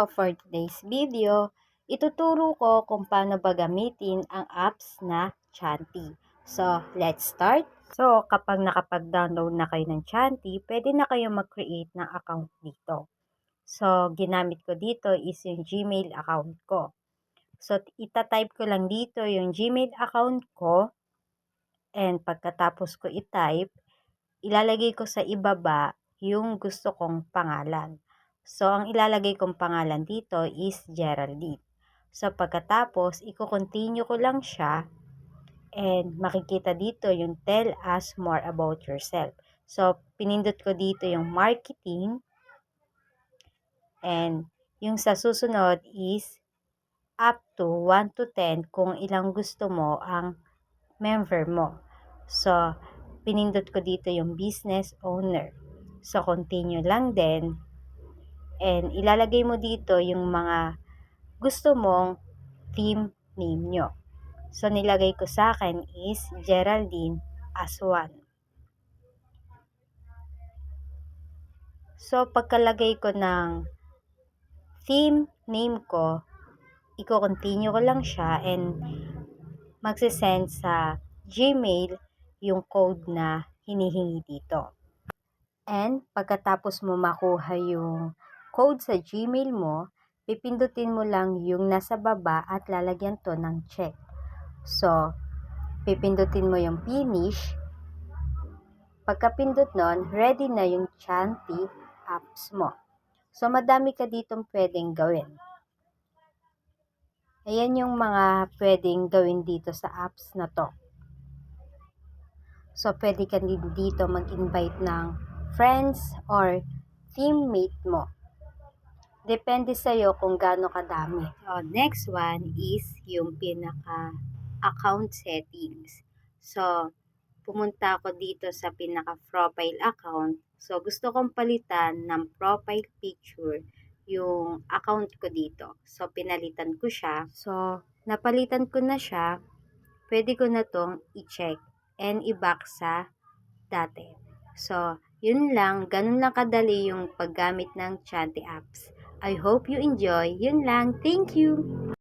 for today's video, ituturo ko kung paano ba gamitin ang apps na Chanti. So, let's start. So, kapag nakapag-download na kayo ng Chanti, pwede na kayo mag-create ng account dito. So, ginamit ko dito is yung Gmail account ko. So, itatype ko lang dito yung Gmail account ko. And pagkatapos ko itype, ilalagay ko sa ibaba yung gusto kong pangalan. So, ang ilalagay kong pangalan dito is Geraldine. So, pagkatapos, i-continue ko lang siya and makikita dito yung tell us more about yourself. So, pinindot ko dito yung marketing and yung sa susunod is up to 1 to 10 kung ilang gusto mo ang member mo. So, pinindot ko dito yung business owner. So, continue lang din. And ilalagay mo dito yung mga gusto mong team name nyo. So, nilagay ko sa akin is Geraldine as 1. So, pagkalagay ko ng team name ko, i-continue ko lang siya and magsisend sa Gmail yung code na hinihingi dito. And pagkatapos mo makuha yung code sa Gmail mo, pipindutin mo lang yung nasa baba at lalagyan to ng check. So, pipindutin mo yung finish. Pagkapindot nun, ready na yung Chanti apps mo. So, madami ka ditong pwedeng gawin. Ayan yung mga pwedeng gawin dito sa apps na to. So, pwede ka din dito mag-invite ng friends or teammate mo. Depende sa'yo kung gaano kadami. So, next one is yung pinaka-account settings. So, pumunta ako dito sa pinaka-profile account. So, gusto kong palitan ng profile picture yung account ko dito. So, pinalitan ko siya. So, napalitan ko na siya. Pwede ko na tong i-check and i-back sa dati. So, yun lang. Ganun lang kadali yung paggamit ng Chanti apps. I hope you enjoy. Yun lang. Thank you!